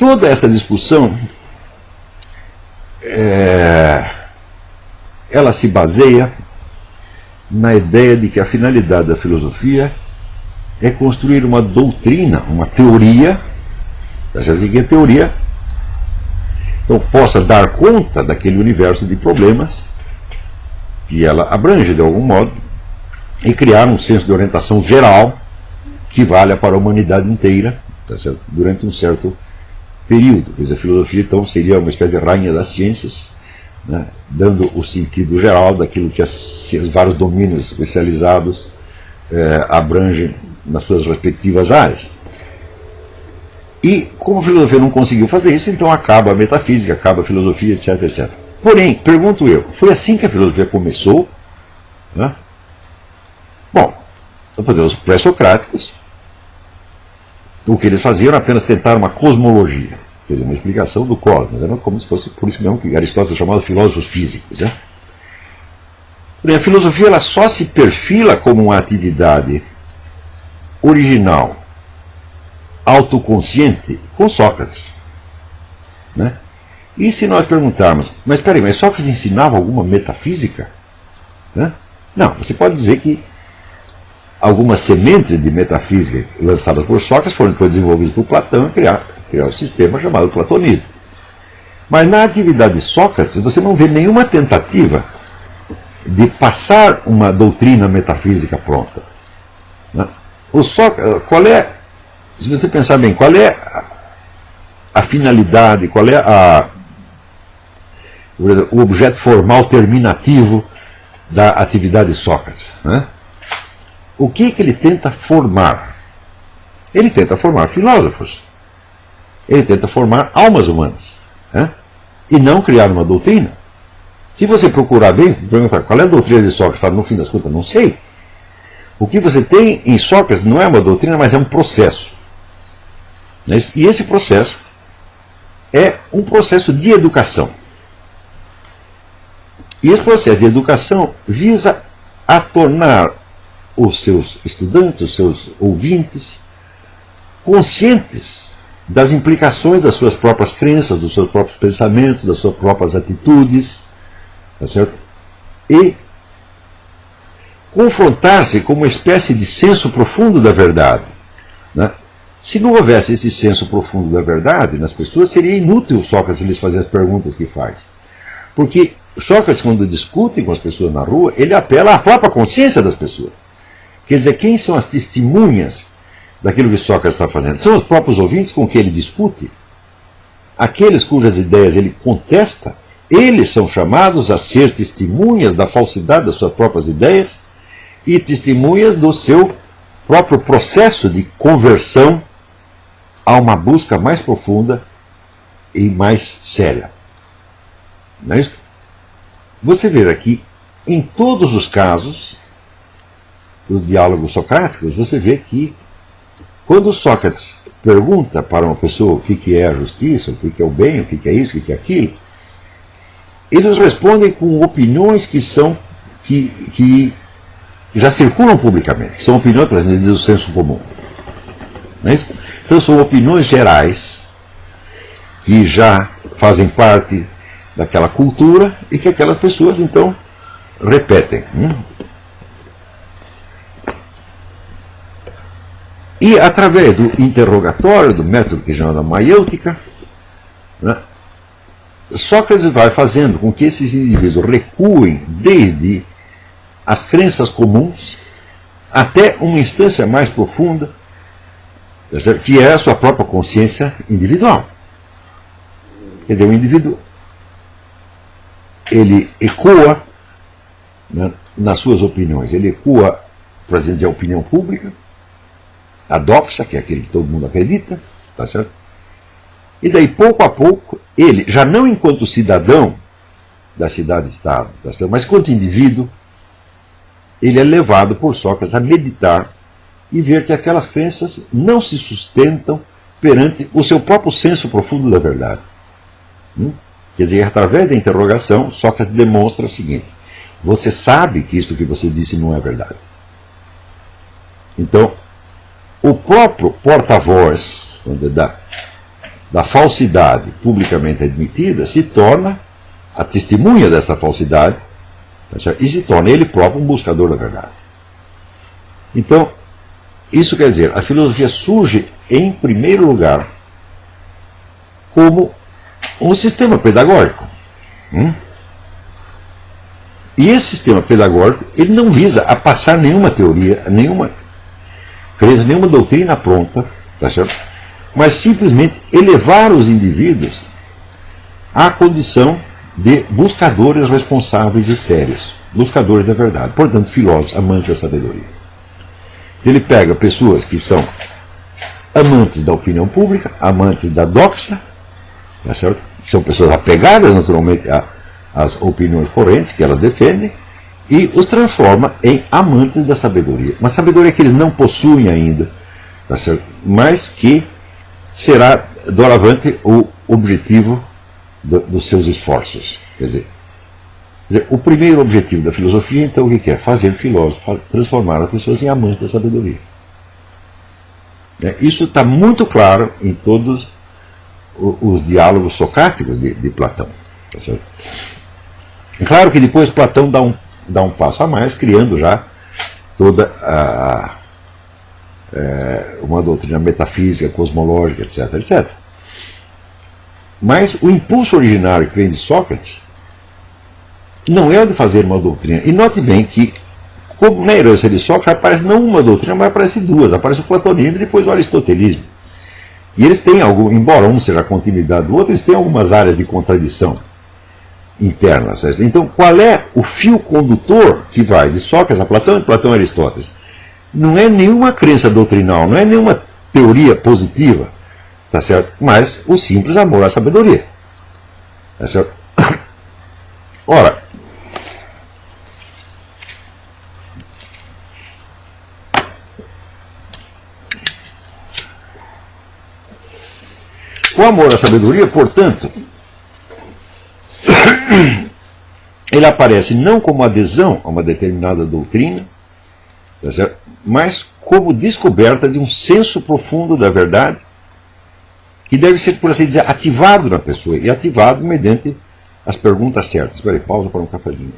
toda esta discussão ela se baseia na ideia de que a finalidade da filosofia é construir uma doutrina, uma teoria, que a teoria então possa dar conta daquele universo de problemas que ela abrange de algum modo e criar um senso de orientação geral que valha para a humanidade inteira, tá certo? Durante um certo período. Quer dizer, a filosofia então seria uma espécie de rainha das ciências, né, dando o sentido geral daquilo que os vários domínios especializados abrangem nas suas respectivas áreas. E como a filosofia não conseguiu fazer isso, então acaba a metafísica, acaba a filosofia, etc, etc. Porém, pergunto eu, foi assim que a filosofia começou? Né? Bom, os pré-socráticos, o que eles faziam era apenas tentar uma cosmologia, quer dizer, uma explicação do cosmos, era como se fosse por isso mesmo que Aristóteles chamava filósofos físicos. Né? Porém, a filosofia ela só se perfila como uma atividade original, autoconsciente, com Sócrates. Né? E se nós perguntarmos, mas espera aí, mas Sócrates ensinava alguma metafísica? Né? Não, você pode dizer que algumas sementes de metafísica lançadas por Sócrates foram depois desenvolvidas por Platão e criar um sistema chamado platonismo. Mas na atividade de Sócrates você não vê nenhuma tentativa de passar uma doutrina metafísica pronta. Né? O Sócrates, se você pensar bem, qual é a finalidade, qual é o objeto formal terminativo da atividade de Sócrates? Né? O que ele tenta formar? Ele tenta formar filósofos. Ele tenta formar almas humanas. Né? E não criar uma doutrina. Se você procurar bem, perguntar qual é a doutrina de Sócrates, fala, no fim das contas, não sei. O que você tem em Sócrates não é uma doutrina, mas é um processo. E esse processo é um processo de educação. E esse processo de educação visa a tornar os seus estudantes, os seus ouvintes, conscientes das implicações das suas próprias crenças, dos seus próprios pensamentos, das suas próprias atitudes, tá certo? E confrontar-se com uma espécie de senso profundo da verdade. Né? Se não houvesse esse senso profundo da verdade nas pessoas, seria inútil Sócrates lhes fazer as perguntas que faz. Porque Sócrates, quando discute com as pessoas na rua, ele apela à própria consciência das pessoas. Quer dizer, quem são as testemunhas daquilo que Sócrates está fazendo? São os próprios ouvintes com quem ele discute. Aqueles cujas ideias ele contesta, eles são chamados a ser testemunhas da falsidade das suas próprias ideias e testemunhas do seu próprio processo de conversão a uma busca mais profunda e mais séria. Não é isso? Você vê aqui, em todos os casos, os diálogos socráticos, você vê que quando Sócrates pergunta para uma pessoa o que é a justiça, o que é o bem, o que é isso, o que é aquilo, eles respondem com opiniões que já circulam publicamente, que são opiniões, por exemplo, do senso comum. Não é isso? Então são opiniões gerais que já fazem parte daquela cultura e que aquelas pessoas então repetem. E através do interrogatório, do método que chama da maiêutica, né, Sócrates vai fazendo com que esses indivíduos recuem desde as crenças comuns até uma instância mais profunda, que é a sua própria consciência individual. Quer dizer, o indivíduo ele ecoa, né, nas suas opiniões, ele ecoa, por exemplo, dizer, a opinião pública, a doxa, que é aquele que todo mundo acredita, tá certo? E daí, pouco a pouco, ele, já não enquanto cidadão da cidade-estado, tá certo? Mas enquanto indivíduo, ele é levado por Sócrates a meditar e ver que aquelas crenças não se sustentam perante o seu próprio senso profundo da verdade. Quer dizer, através da interrogação, Sócrates demonstra o seguinte: você sabe que isto que você disse não é verdade. Então, o próprio porta-voz da falsidade publicamente admitida se torna a testemunha dessa falsidade, tá certo? E se torna ele próprio um buscador da verdade. Então, isso quer dizer, a filosofia surge em primeiro lugar como um sistema pedagógico. E esse sistema pedagógico, ele não visa a passar nenhuma teoria, nenhuma crença, nenhuma doutrina pronta, tá certo? Mas simplesmente elevar os indivíduos à condição de buscadores responsáveis e sérios, buscadores da verdade, portanto filósofos, amantes da sabedoria. Ele pega pessoas que são amantes da opinião pública, amantes da doxa, tá certo? São pessoas apegadas naturalmente às opiniões correntes que elas defendem, e os transforma em amantes da sabedoria. Uma sabedoria que eles não possuem ainda, tá certo? Mas que será doravante o objetivo dos seus esforços. Quer dizer, o primeiro objetivo da filosofia, então, o que é? Fazer filósofos, transformar as pessoas em amantes da sabedoria. Isso está muito claro em todos os diálogos socráticos de Platão. Tá certo? É claro que depois Platão dá um passo a mais, criando já toda uma doutrina metafísica, cosmológica, etc, etc. Mas o impulso originário que vem de Sócrates não é o de fazer uma doutrina. E note bem que, como na herança de Sócrates, aparece não uma doutrina, mas aparece duas. Aparece o platonismo e depois o aristotelismo. E eles têm algo, embora um seja a continuidade do outro, eles têm algumas áreas de contradição internas. Então, qual é o fio condutor que vai de Sócrates a Platão e Platão a Aristóteles? Não é nenhuma crença doutrinal, não é nenhuma teoria positiva, tá certo? Mas o simples amor à sabedoria. Tá certo? Ora, o amor à sabedoria, portanto, ele aparece não como adesão a uma determinada doutrina, tá certo? Mas como descoberta de um senso profundo da verdade, que deve ser, por assim dizer, ativado na pessoa, e ativado mediante as perguntas certas. Espera aí, pausa para um cafezinho.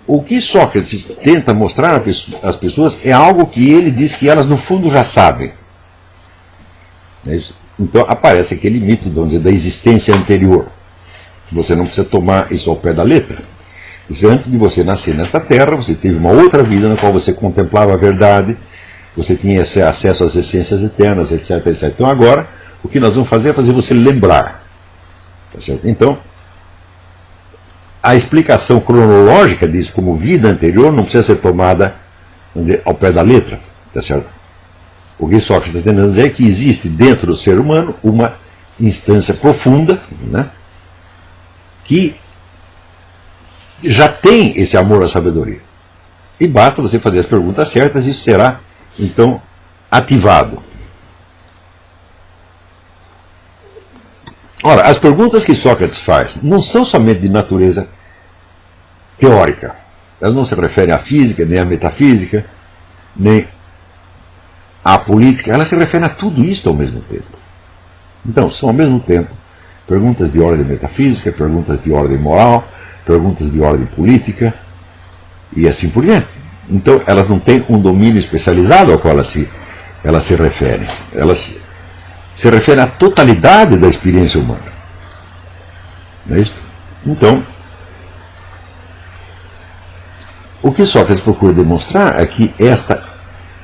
O que Sócrates tenta mostrar às pessoas é algo que ele diz que elas, no fundo, já sabem. Então aparece aquele mito, vamos dizer, da existência anterior. Você não precisa tomar isso ao pé da letra. Antes de você nascer nesta terra, você teve uma outra vida na qual você contemplava a verdade, você tinha esse acesso às essências eternas, etc, etc. Então agora, o que nós vamos fazer é fazer você lembrar. Tá certo? Então, a explicação cronológica disso como vida anterior não precisa ser tomada, vamos dizer, ao pé da letra. Tá certo? O que Sócrates está tentando dizer é que existe dentro do ser humano uma instância profunda, né, que já tem esse amor à sabedoria. E basta você fazer as perguntas certas e isso será, então, ativado. Ora, as perguntas que Sócrates faz não são somente de natureza teórica. Elas não se referem à física, nem à metafísica, nem à política. Elas se referem a tudo isso ao mesmo tempo. Então, são ao mesmo tempo perguntas de ordem metafísica, perguntas de ordem moral, perguntas de ordem política e assim por diante. Então, elas não têm um domínio especializado ao qual elas se referem. Elas se referem à totalidade da experiência humana. Não é isso? Então, o que Sócrates procura demonstrar é que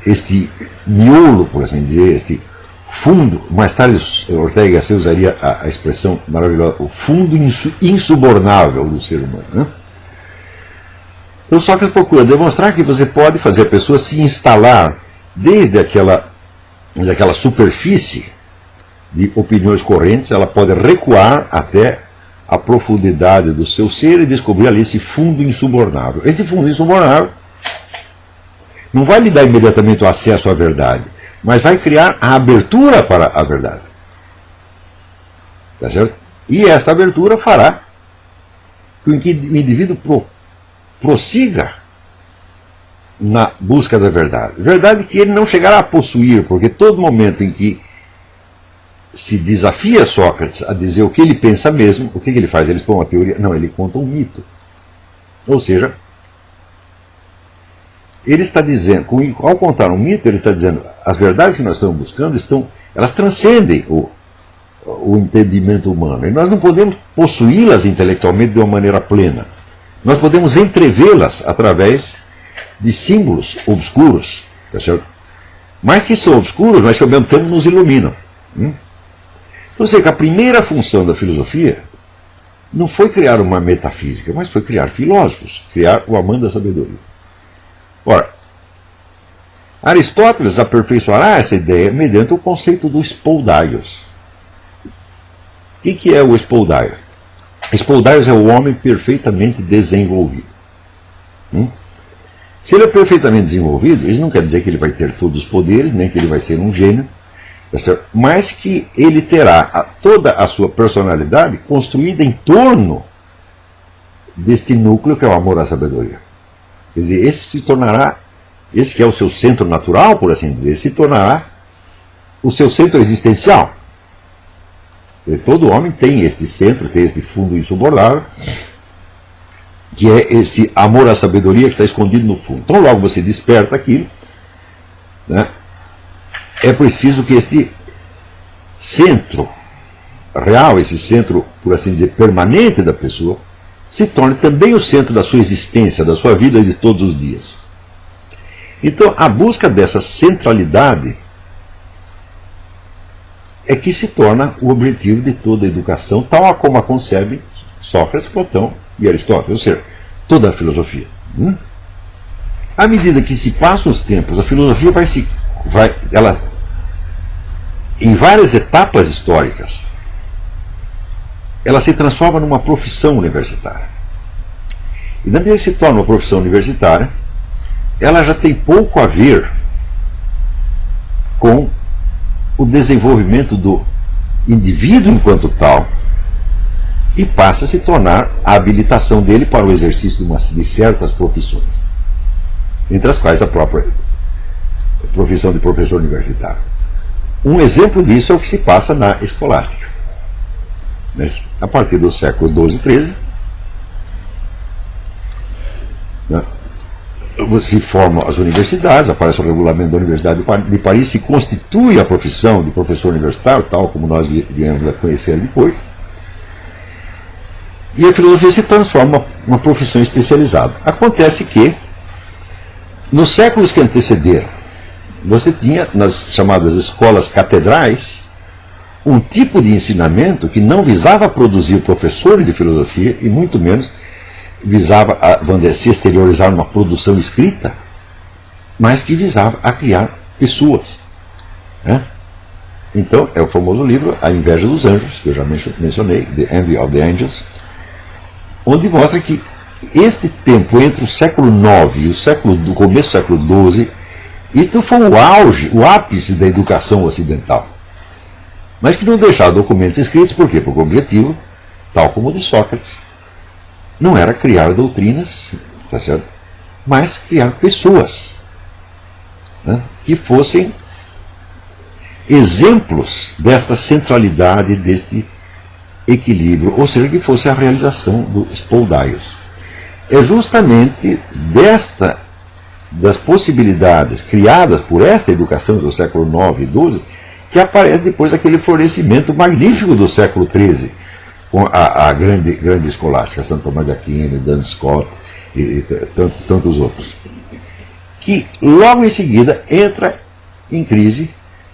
este miolo, por assim dizer, este fundo, mais tarde Ortega y Gasset usaria a expressão maravilhosa, o fundo insubornável do ser humano. Né? Então Sócrates procura demonstrar que você pode fazer a pessoa se instalar desde aquela superfície de opiniões correntes, ela pode recuar até a profundidade do seu ser e descobrir ali esse fundo insubornável. Esse fundo insubornável não vai lhe dar imediatamente o acesso à verdade, mas vai criar a abertura para a verdade. Tá certo? E esta abertura fará com que o indivíduo prossiga na busca da verdade. Verdade que ele não chegará a possuir, porque todo momento em que se desafia Sócrates a dizer o que ele pensa mesmo, o que ele faz? Ele expõe uma teoria? Não, ele conta um mito. Ou seja, ele está dizendo, ao contar um mito, ele está dizendo, as verdades que nós estamos buscando, elas transcendem o entendimento humano. E nós não podemos possuí-las intelectualmente de uma maneira plena. Nós podemos entrevê-las através de símbolos obscuros, tá certo? Mas que são obscuros, mas que ao mesmo tempo nos iluminam. Então, que a primeira função da filosofia não foi criar uma metafísica, mas foi criar filósofos, criar o amante da sabedoria. Ora, Aristóteles aperfeiçoará essa ideia mediante o conceito do spoldaios. O que é o spoldaios? Spoldaios é o homem perfeitamente desenvolvido. Se ele é perfeitamente desenvolvido, isso não quer dizer que ele vai ter todos os poderes, nem que ele vai ser um gênio, mas que ele terá toda a sua personalidade construída em torno deste núcleo que é o amor à sabedoria. Quer dizer, esse que é o seu centro natural, por assim dizer, se tornará o seu centro existencial. Todo homem tem este centro, tem este fundo insubornável, que é esse amor à sabedoria que está escondido no fundo. Então logo você desperta aquilo, né? É preciso que este centro real, esse centro, por assim dizer, permanente da pessoa, se torne também o centro da sua existência, da sua vida de todos os dias. Então, a busca dessa centralidade é que se torna o objetivo de toda a educação, tal como a concebe Sócrates, Platão e Aristóteles, ou seja, toda a filosofia. À medida que se passam os tempos, a filosofia ela, em várias etapas históricas, ela se transforma numa profissão universitária. E na medida que se torna uma profissão universitária, ela já tem pouco a ver com o desenvolvimento do indivíduo enquanto tal e passa a se tornar a habilitação dele para o exercício de certas profissões, entre as quais a própria profissão de professor universitário. Um exemplo disso é o que se passa na escolástica. A partir do século XII e XIII, se formam as universidades, aparece o regulamento da Universidade de Paris, se constitui a profissão de professor universitário, tal como nós viemos a conhecer depois, e a filosofia se transforma uma profissão especializada. Acontece que, nos séculos que antecederam, você tinha, nas chamadas escolas catedrais, um tipo de ensinamento que não visava produzir professores de filosofia e muito menos visava se exteriorizar numa produção escrita, mas que visava a criar pessoas. Então, é o famoso livro A Inveja dos Anjos, que eu já mencionei, The Envy of the Angels, onde mostra que este tempo entre o século IX e o começo do século XII, isso foi o auge, o ápice da educação ocidental. Mas que não deixava documentos escritos, por quê? Porque o objetivo, tal como o de Sócrates, não era criar doutrinas, tá certo? Mas criar pessoas, que fossem exemplos desta centralidade, deste equilíbrio, ou seja, que fosse a realização do spoldaios. É justamente das possibilidades criadas por esta educação do século IX e XII que aparece depois aquele florescimento magnífico do século XIII, com a grande escolástica, Santo Tomás de Aquino, Duns Scotus e tantos outros, que logo em seguida entra em crise,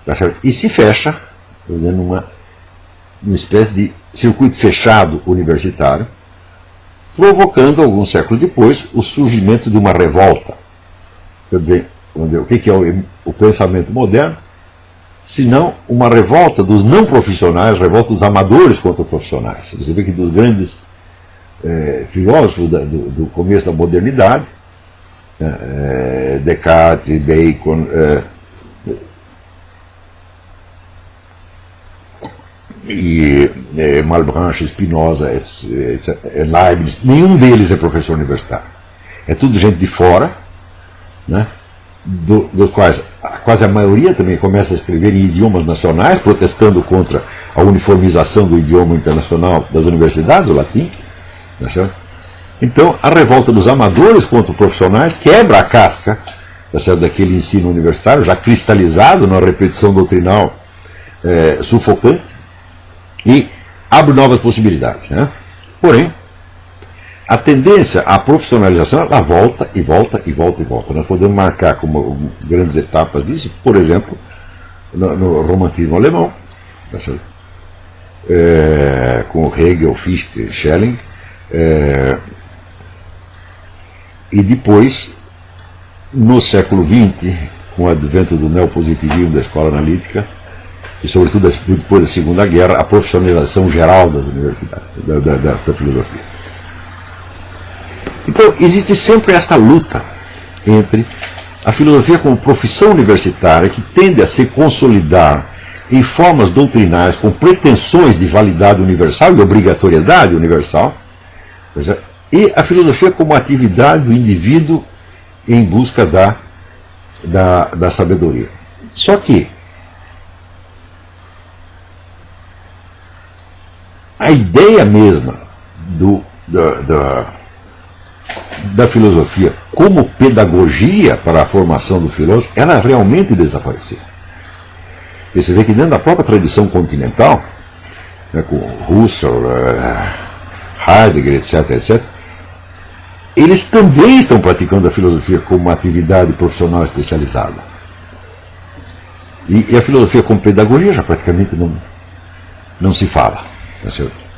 tá certo? E se fecha, numa espécie de circuito fechado universitário, provocando, alguns séculos depois, o surgimento de uma revolta. Também, vamos dizer, o que é o pensamento moderno? Senão uma revolta dos não profissionais, revolta dos amadores contra os profissionais. Você vê que dos grandes filósofos do começo da modernidade, Descartes, Bacon, e Malebranche, Spinoza, Leibniz, nenhum deles é professor universitário. é tudo gente de fora, né? Dos quais quase a maioria também começa a escrever em idiomas nacionais, protestando contra a uniformização do idioma internacional das universidades, o latim. Tá. Então, a revolta dos amadores contra os profissionais quebra a casca, tá certo, daquele ensino universitário, já cristalizado na repetição doutrinal sufocante, e abre novas possibilidades. Né? Porém, a tendência à profissionalização, ela volta e volta e volta e volta. Nós podemos marcar como grandes etapas disso, por exemplo, no romantismo alemão, tá certo? Com Hegel, Fichte, Schelling, e depois, no século XX, com o advento do neopositivismo da escola analítica, e sobretudo depois da Segunda Guerra, a profissionalização geral das universidades, da filosofia. Então, existe sempre esta luta entre a filosofia como profissão universitária, que tende a se consolidar em formas doutrinais com pretensões de validade universal e obrigatoriedade universal, e a filosofia como atividade do indivíduo em busca da sabedoria. Só que a ideia mesma da filosofia como pedagogia para a formação do filósofo, ela realmente desapareceu. E você vê que dentro da própria tradição continental, né, com Husserl, Heidegger, etc., etc., eles também estão praticando a filosofia como uma atividade profissional especializada. E a filosofia como pedagogia já praticamente não se fala. Tá certo?